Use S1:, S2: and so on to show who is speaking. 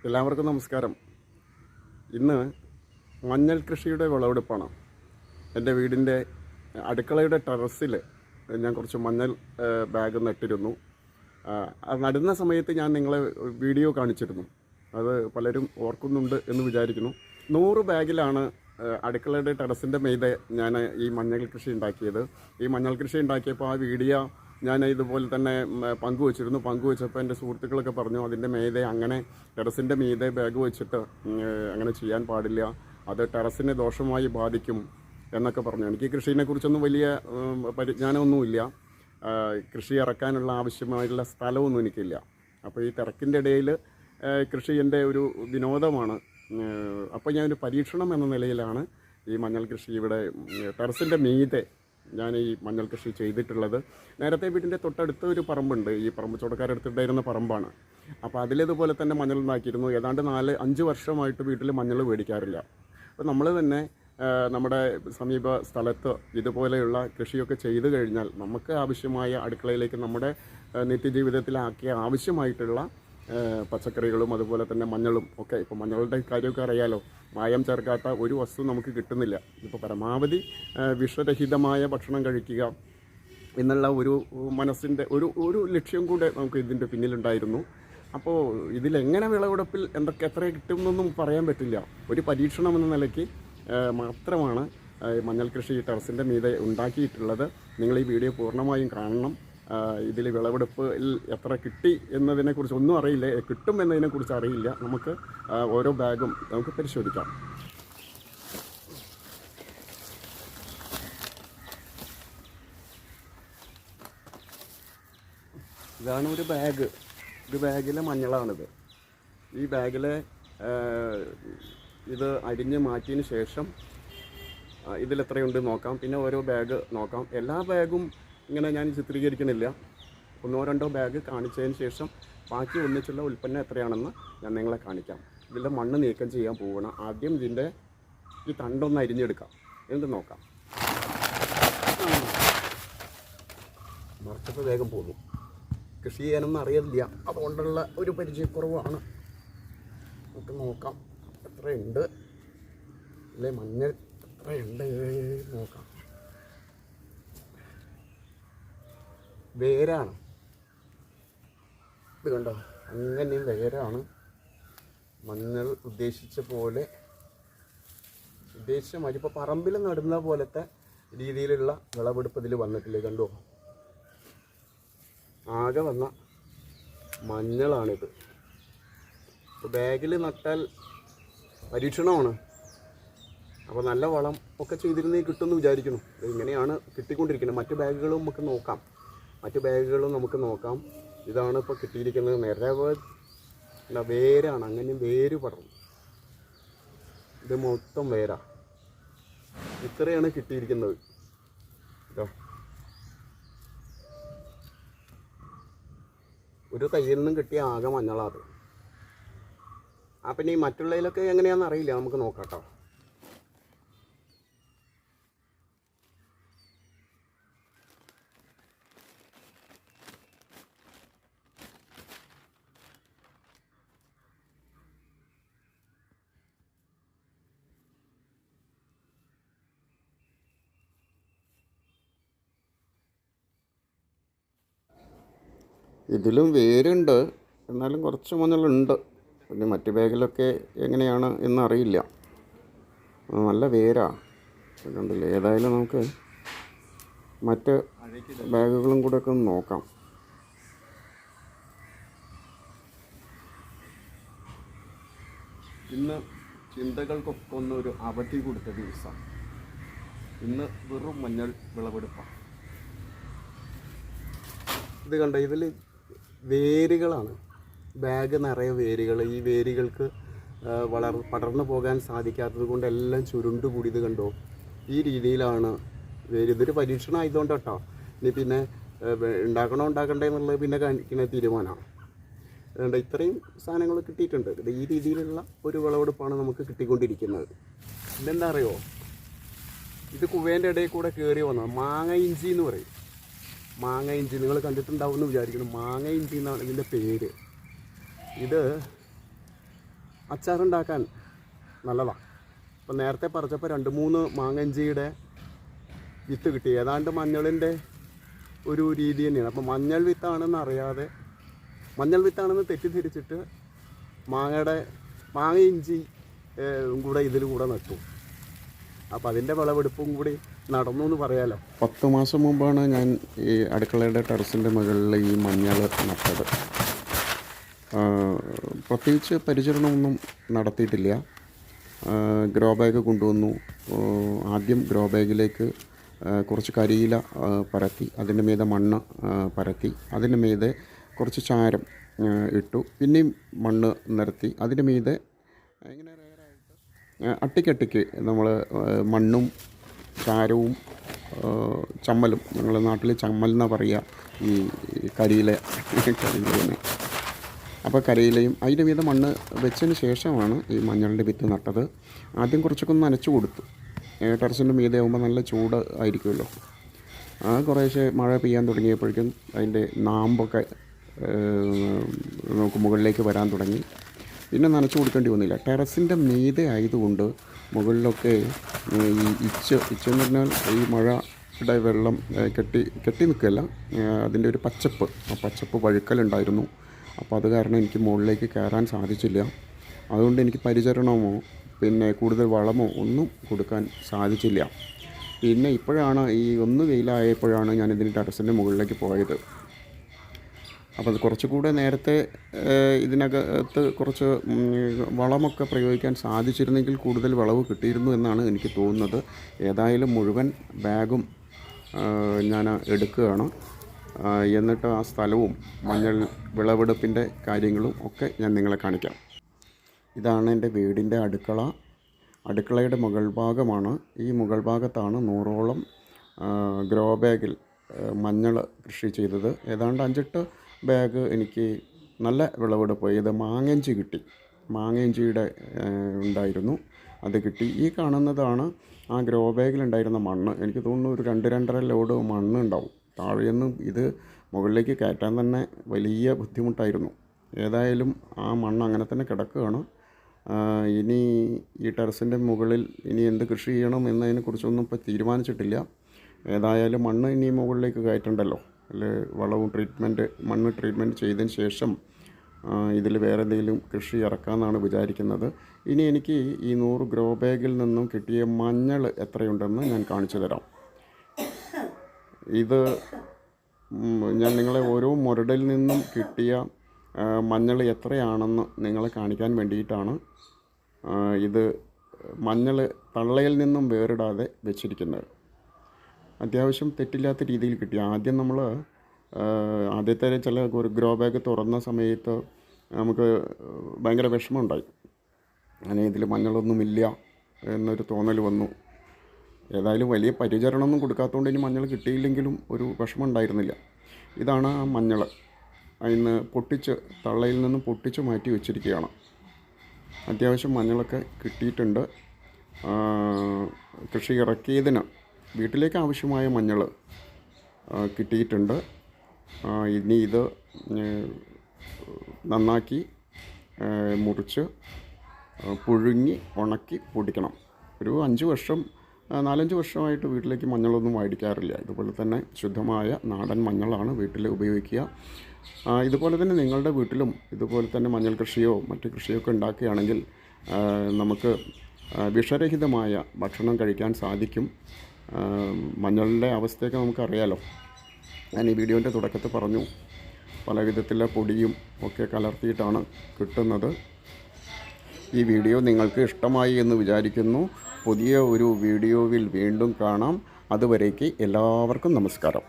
S1: എല്ലാവർക്കും നമസ്കാരം. ഇന്ന് മഞ്ഞൾ കൃഷിയുടെ വിളവെടുപ്പാണ്. എൻ്റെ വീടിൻ്റെ അടുക്കളയുടെ ടെറസിൽ ഞാൻ കുറച്ച് മഞ്ഞൾ ബാഗ് നട്ടിരുന്നു. അത് നടുന്ന സമയത്ത് ഞാൻ നിങ്ങളെ വീഡിയോ കാണിച്ചിരുന്നു. അത് പലരും ഓർക്കുന്നുണ്ട് എന്ന് വിചാരിക്കുന്നു. 100 ബാഗിലാണ് അടുക്കളയുടെ ടെറസിൻ്റെ മീതെ ഞാൻ ഈ മഞ്ഞൾ കൃഷി ഉണ്ടാക്കിയത്. ഈ മഞ്ഞൾ കൃഷി ഉണ്ടാക്കിയപ്പോൾ ആ വീഡിയോ ഞാൻ ഇതുപോലെ തന്നെ പങ്കുവച്ചപ്പോൾ എൻ്റെ സുഹൃത്തുക്കളൊക്കെ പറഞ്ഞു, അതിൻ്റെ മീതെ അങ്ങനെ ടെറസിൻ്റെ മീതെ ബാഗ് വെച്ചിട്ട് അങ്ങനെ ചെയ്യാൻ പാടില്ല, അത് ടെറസിനെ ദോഷമായി ബാധിക്കും എന്നൊക്കെ പറഞ്ഞു. എനിക്ക് കൃഷിയെക്കുറിച്ചൊന്നും വലിയ പരിജ്ഞാനമൊന്നുമില്ല. കൃഷി ഇറക്കാനുള്ള ആവശ്യമായിട്ടുള്ള സ്ഥലമൊന്നും എനിക്കില്ല. അപ്പോൾ ഈ തിരക്കിൻ്റെ ഇടയിൽ കൃഷി എൻ്റെ ഒരു വിനോദമാണ്. അപ്പോൾ ഞാനൊരു പരീക്ഷണം എന്ന നിലയിലാണ് ഈ മഞ്ഞൾ കൃഷി ഇവിടെ ടെറസിൻ്റെ മീതെ ഞാൻ ഈ മഞ്ഞൾ കൃഷി ചെയ്തിട്ടുള്ളത്. നേരത്തെ വീടിൻ്റെ തൊട്ടടുത്ത ഒരു പറമ്പുണ്ട്, ഈ പറമ്പ് ചോടക്കാരടുത്തുണ്ടായിരുന്ന പറമ്പാണ്. അപ്പോൾ അതിലിതുപോലെ തന്നെ മഞ്ഞൾ ഉണ്ടാക്കിയിരുന്നു. ഏതാണ്ട് 4-5 വർഷമായിട്ട് വീട്ടിൽ മഞ്ഞൾ മേടിക്കാറില്ല. അപ്പോൾ നമ്മൾ തന്നെ നമ്മുടെ സമീപ സ്ഥലത്ത് ഇതുപോലെയുള്ള കൃഷിയൊക്കെ ചെയ്തു കഴിഞ്ഞാൽ നമുക്ക് ആവശ്യമായ അടുക്കളയിലേക്ക് നമ്മുടെ നിത്യജീവിതത്തിലാക്കിയ ആവശ്യമായിട്ടുള്ള പച്ചക്കറികളും അതുപോലെ തന്നെ മഞ്ഞളും ഒക്കെ, ഇപ്പോൾ മഞ്ഞളുടെ കാര്യമൊക്കെ അറിയാലോ, മായം ചേർക്കാത്ത ഒരു വസ്തു നമുക്ക് കിട്ടുന്നില്ല. ഇപ്പോൾ പരമാവധി വിഷരഹിതമായ ഭക്ഷണം കഴിക്കുക എന്നുള്ള ഒരു മനസ്സിൻ്റെ ഒരു ലക്ഷ്യം കൂടെ നമുക്ക് ഇതിൻ്റെ പിന്നിലുണ്ടായിരുന്നു. അപ്പോൾ ഇതിലെങ്ങനെ വിളവെടുപ്പിൽ എത്ര കിട്ടുമെന്നൊന്നും പറയാൻ പറ്റില്ല. ഒരു പരീക്ഷണം എന്ന നിലയ്ക്ക് മാത്രമാണ് മഞ്ഞൾ കൃഷി ടെറസിൻ്റെ മീതെ ഉണ്ടാക്കിയിട്ടുള്ളത്. നിങ്ങൾ ഈ വീഡിയോ പൂർണ്ണമായും കാണണം. ഇതിൽ വിളവെടുപ്പിൽ എത്ര കിട്ടി എന്നതിനെക്കുറിച്ച് ഒന്നും അറിയില്ല, കിട്ടും എന്നതിനെക്കുറിച്ച് അറിയില്ല. നമുക്ക് ഓരോ ബാഗും നമുക്ക് പരിശോധിക്കാം. ഇതാണ് ഒരു ബാഗ്. ഒരു ബാഗിലെ മഞ്ഞളാണിത്. ഈ ബാഗിലെ ഇത് അരിഞ്ഞ് മാറ്റിയതിന് ശേഷം ഇതിലെത്രയുണ്ട് നോക്കാം. പിന്നെ ഓരോ ബാഗ് നോക്കാം. എല്ലാ ബാഗും ഇങ്ങനെ ഞാൻ ചിത്രീകരിക്കണില്ല. 1-2 ബാഗ് കാണിച്ചതിന് ശേഷം ബാക്കി ഒന്നിച്ചുള്ള ഉൽപ്പന്നം എത്രയാണെന്ന് ഞാൻ നിങ്ങളെ കാണിക്കാം. ഇതിൻ്റെ മണ്ണ് നീക്കം ചെയ്യാൻ പോകണം. ആദ്യം ഇതിൻ്റെ ഈ തണ്ടൊന്ന് അരിഞ്ഞെടുക്കാം, എന്നിട്ട് നോക്കാം. മറച്ചപ്പോൾ വേഗം പോകും. കൃഷി ചെയ്യാനൊന്നും അറിയില്ല, അതുകൊണ്ടുള്ള ഒരു പരിചയക്കുറവാണ്. നമുക്ക് നോക്കാം എത്രയുണ്ട്, അല്ലേ മഞ്ഞൾ എത്രയുണ്ട് നോക്കാം. വേരാണ് ഇത്, കണ്ടോ, അങ്ങനെയും വേരാണ്. മഞ്ഞൾ ഉദ്ദേശിച്ച മാതിരി ഇപ്പോൾ പറമ്പിൽ നടുന്ന പോലത്തെ രീതിയിലുള്ള വിളവെടുപ്പ് ഇതിൽ വന്നിട്ടില്ലേ, കണ്ടോ. ആകെ വന്ന മഞ്ഞളാണിത്. ഇപ്പോൾ ബാഗിൽ നട്ടാൽ പരീക്ഷണമാണ്. അപ്പോൾ നല്ല വളം ഒക്കെ ചെയ്തിരുന്നേ കിട്ടുമെന്ന് വിചാരിക്കുന്നു. ഇങ്ങനെയാണ് കിട്ടിക്കൊണ്ടിരിക്കുന്നത്. മറ്റു ബാഗുകളും നമുക്ക് നോക്കാം. ഇതാണ് ഇപ്പോൾ കിട്ടിയിരിക്കുന്നത്. നിരവധി വേരാണ്, അങ്ങനെയും വേര് പടർന്നു. ഇത് മൊത്തം വേരാ. ഇത്രയാണ് കിട്ടിയിരിക്കുന്നത്. കേട്ടോ, ഒരു തയ്യിൽ നിന്നും കിട്ടിയ ആകെ മഞ്ഞളാത്. പിന്നെ ഈ മറ്റുള്ളതിലൊക്കെ എങ്ങനെയാണെന്ന് അറിയില്ല, നമുക്ക് നോക്കാം കേട്ടോ. ഇതിലും വേരുണ്ട്, എന്നാലും കുറച്ച് മഞ്ഞളുണ്ട്. പിന്നെ മറ്റു ബാഗിലൊക്കെ എങ്ങനെയാണ് എന്നറിയില്ല. നല്ല വേരാ, കണ്ടില്ലേ. ഏതായാലും നമുക്ക് മറ്റ് ബാഗുകളും കൂടെ ഒക്കെ ഒന്ന് നോക്കാം. ഇന്ന് ചിന്തകൾക്കൊക്കെ ഒന്നൊരു അവധി കൊടുത്ത ദിവസം. ഇന്ന് വെറും മഞ്ഞൾ വിളവെടുപ്പാണ്. ഇത് കണ്ട, ഇതിൽ വേരുകളാണ്. ബാഗ് നിറയെ വേരുകൾ. ഈ വേരുകൾക്ക് പടർന്നു പോകാൻ സാധിക്കാത്തത് കൊണ്ട് എല്ലാം ചുരുണ്ടുകൂടി. ഇത് കണ്ടോ, ഈ രീതിയിലാണ് വേര്. ഇതൊരു പരീക്ഷണം ആയതുകൊണ്ട് കേട്ടോ. ഇനി പിന്നെ ഉണ്ടാക്കണ്ടേ എന്നുള്ളത് പിന്നെ കാണിക്കുന്ന തീരുമാനമാണ്. അതുകൊണ്ട് ഇത്രയും സാധനങ്ങൾ കിട്ടിയിട്ടുണ്ട്. ഇത് ഈ രീതിയിലുള്ള ഒരു വിളവെടുപ്പാണ് നമുക്ക് കിട്ടിക്കൊണ്ടിരിക്കുന്നത്. ഇതെന്താ അറിയോ, ഇത് കുവേൻ്റെ ഇടയിൽ കൂടെ കയറി വന്നത് മാങ്ങ ഇഞ്ചി എന്ന് പറയും. മാങ്ങ ഇഞ്ചി നിങ്ങൾ കണ്ടിട്ടുണ്ടാവുമെന്ന് വിചാരിക്കുന്നു. മാങ്ങ ഇഞ്ചി എന്നാണ് ഇതിൻ്റെ പേര്. ഇത് അച്ചാറുണ്ടാക്കാൻ നല്ലതാണ്. അപ്പോൾ നേരത്തെ പറിച്ചപ്പോൾ 2-3 മാങ്ങഞ്ചിയുടെ വിത്ത് കിട്ടി. ഏതാണ്ട് മഞ്ഞളിൻ്റെ ഒരു രീതി തന്നെയാണ്. അപ്പോൾ മഞ്ഞൾ വിത്താണെന്ന് തെറ്റിദ്ധരിച്ചിട്ട് മാങ്ങ ഇഞ്ചി കൂടെ ഇതിൽ കൂടെ നട്ടു. അപ്പോൾ അതിൻ്റെ വിളവെടുപ്പും കൂടി നടന്നു എന്ന് പറയാമല്ലോ. 10 മാസം മുമ്പാണ് ഞാൻ ഈ അടുക്കളയുടെ ടെറസിൻ്റെ മുകളിൽ ഈ മഞ്ഞൾ നട്ടത്. പ്രത്യേകിച്ച് പരിചരണമൊന്നും നടത്തിയിട്ടില്ല. ഗ്രോ ബാഗ് കൊണ്ടുവന്നു. ആദ്യം ഗ്രോ ബാഗിലേക്ക് കുറച്ച് കരിയില പരത്തി, അതിൻ്റെ മീതെ മണ്ണ് പരത്തി, അതിൻ്റെ മീതെ കുറച്ച് ചാരം ഇട്ടു, പിന്നെയും മണ്ണ് നിരത്തി, അതിൻ്റെ മീതെ ഇങ്ങനെ അട്ടിക്കട്ടിക്ക് നമ്മൾ മണ്ണും ചാരവും ചമ്മലും, ഞങ്ങളുടെ നാട്ടിൽ ചമ്മൽ എന്നാണ് പറയുക ഈ കരിയിലയും. അപ്പോൾ കരിയിലയും അതിൻ്റെ മീതെ മണ്ണ് വെച്ചതിന് ശേഷമാണ് ഈ മഞ്ഞളിൻ്റെ വിത്ത് നട്ടത്. ആദ്യം കുറച്ചൊക്കെ ഒന്ന് നനച്ചു കൊടുത്തു. ടെറസിൻ്റെ മീതെ ആകുമ്പോൾ നല്ല ചൂട് ആയിരിക്കുമല്ലോ. കുറേശ്ശെ മഴ പെയ്യാൻ തുടങ്ങിയപ്പോഴേക്കും അതിൻ്റെ നാമ്പൊക്കെ നമുക്ക് മുകളിലേക്ക് വരാൻ തുടങ്ങി. പിന്നെ നനച്ചു കൊടുക്കേണ്ടി വന്നില്ല. ടെറസിൻ്റെ മീതെ ആയതുകൊണ്ട് മുകളിലൊക്കെ ഈ ഇച്ചെന്ന് പറഞ്ഞാൽ ഈ മഴയുടെ വെള്ളം കെട്ടി നിൽക്കുകയല്ല, അതിൻ്റെ ഒരു പച്ചപ്പ് വഴുക്കലുണ്ടായിരുന്നു. അപ്പോൾ അത് കാരണം എനിക്ക് മുകളിലേക്ക് കയറാൻ സാധിച്ചില്ല. അതുകൊണ്ട് എനിക്ക് പരിചരണമോ പിന്നെ കൂടുതൽ വളമോ ഒന്നും കൊടുക്കാൻ സാധിച്ചില്ല. പിന്നെ ഇപ്പോഴാണ് ഒന്ന് വെയിലായപ്പോഴാണ് ഞാനിതിന് ടെറസിൻ്റെ മുകളിലേക്ക് പോയത്. അപ്പോൾ അത് കുറച്ചുകൂടെ നേരത്തെ ഇതിനകത്ത് കുറച്ച് വളമൊക്കെ പ്രയോഗിക്കാൻ സാധിച്ചിരുന്നെങ്കിൽ കൂടുതൽ വിളവ് കിട്ടിയിരുന്നു എന്നാണ് എനിക്ക് തോന്നുന്നത്. ഏതായാലും മുഴുവൻ ബാഗും ഞാൻ എടുക്കുകയാണ്. എന്നിട്ട് ആ സ്ഥലവും മഞ്ഞൾ വിളവെടുപ്പിൻ്റെ കാര്യങ്ങളും ഒക്കെ ഞാൻ നിങ്ങളെ കാണിക്കാം. ഇതാണ് എൻ്റെ വീടിൻ്റെ അടുക്കളയുടെ മുകൾ ഭാഗമാണ്. ഈ മുകൾ ഭാഗത്താണ് 100ഓളം ഗ്രോ ബാഗിൽ മഞ്ഞൾ കൃഷി ചെയ്തത്. ഏതാണ്ട് 5-8 ബാഗ് എനിക്ക് നല്ല വിളവെടുപ്പ്. ഇത് മാങ്ങഞ്ചി കിട്ടി. മാങ്ങഞ്ചിയുടെ ഉണ്ടായിരുന്നു, അത് കിട്ടി. ഈ കാണുന്നതാണ് ആ ഗ്രോ ബാഗിലുണ്ടായിരുന്ന മണ്ണ്. എനിക്ക് തോന്നുന്നു ഒരു 2-2.5 ലോഡ് മണ്ണ് ഉണ്ടാവും. താഴെയൊന്നും ഇത് മുകളിലേക്ക് കയറ്റാൻ തന്നെ വലിയ ബുദ്ധിമുട്ടായിരുന്നു. ഏതായാലും ആ മണ്ണ് അങ്ങനെ തന്നെ കിടക്കുകയാണ്. ഇനി ഈ ടെറസിൻ്റെ മുകളിൽ ഇനി എന്ത് കൃഷി ചെയ്യണം എന്നതിനെക്കുറിച്ചൊന്നും ഇപ്പോൾ തീരുമാനിച്ചിട്ടില്ല. ഏതായാലും മണ്ണ് ഇനി മുകളിലേക്ക് കയറ്റണ്ടല്ലോ. അതിൽ മണ്ണ് ട്രീറ്റ്മെൻറ്റ് ചെയ്തതിന് ശേഷം ഇതിൽ വേറെ എന്തെങ്കിലും കൃഷി ഇറക്കാമെന്നാണ് വിചാരിക്കുന്നത്. ഇനി എനിക്ക് ഈ 100 ഗ്രോ ബാഗിൽ നിന്നും കിട്ടിയ മഞ്ഞൾ എത്രയുണ്ടെന്ന് ഞാൻ കാണിച്ചു തരാം. ഇത് ഞാൻ നിങ്ങളെ ഓരോ മുരടിൽ നിന്നും കിട്ടിയ മഞ്ഞൾ എത്രയാണെന്ന് നിങ്ങളെ കാണിക്കാൻ വേണ്ടിയിട്ടാണ് ഇത് മഞ്ഞൾ തള്ളയിൽ നിന്നും വേറിടാതെ വെച്ചിരിക്കുന്നത്. അത്യാവശ്യം തെറ്റില്ലാത്ത രീതിയിൽ കിട്ടി. ആദ്യം നമ്മൾ ആദ്യത്തെ ചില ഒരു ഗ്രോ ബാഗ് തുറന്ന സമയത്ത് നമുക്ക് ഭയങ്കര വിഷമമുണ്ടായി. അങ്ങനെ ഇതിൽ മഞ്ഞളൊന്നുമില്ല എന്നൊരു തോന്നൽ വന്നു. ഏതായാലും വലിയ പരിചരണമൊന്നും കൊടുക്കാത്തതുകൊണ്ട് ഇനി മഞ്ഞൾ കിട്ടിയില്ലെങ്കിലും ഒരു വിഷമം ഉണ്ടായിരുന്നില്ല. ഇതാണ് ആ മഞ്ഞൾ. അതിന് തള്ളയിൽ നിന്ന് പൊട്ടിച്ച് മാറ്റി വെച്ചിരിക്കുകയാണ്. അത്യാവശ്യം മഞ്ഞളൊക്കെ കിട്ടിയിട്ടുണ്ട്. കൃഷി ഇറക്കിയതിന് വീട്ടിലേക്ക് ആവശ്യമായ മഞ്ഞൾ കിട്ടിയിട്ടുണ്ട്. ഇനി ഇത് നന്നാക്കി മുറിച്ച് പുഴുങ്ങി ഉണക്കി പൊടിക്കണം. ഒരു 4-5 വർഷമായിട്ട് വീട്ടിലേക്ക് മഞ്ഞളൊന്നും മേടിക്കാറില്ല. ഇതുപോലെ തന്നെ ശുദ്ധമായ നാടൻ മഞ്ഞളാണ് വീട്ടിൽ ഉപയോഗിക്കുക. ഇതുപോലെ തന്നെ നിങ്ങളുടെ വീട്ടിലും ഇതുപോലെ തന്നെ മഞ്ഞൾ കൃഷിയോ മറ്റ് കൃഷിയൊക്കെ ഉണ്ടാക്കുകയാണെങ്കിൽ നമുക്ക് വിഷരഹിതമായ ഭക്ഷണം കഴിക്കാൻ സാധിക്കും. മഞ്ഞളിൻ്റെ അവസ്ഥയൊക്കെ നമുക്കറിയാലോ. ഞാൻ ഈ വീഡിയോൻ്റെ തുടക്കത്തിൽ പറഞ്ഞു, പല വിധത്തിലുള്ള പൊടിയും ഒക്കെ കലർത്തിയിട്ടാണ് കിട്ടുന്നത്. ഈ വീഡിയോ നിങ്ങൾക്ക് ഇഷ്ടമായി എന്ന് വിചാരിക്കുന്നു. പുതിയ ഒരു വീഡിയോയിൽ വീണ്ടും കാണാം. അതുവരേക്ക് എല്ലാവർക്കും നമസ്കാരം.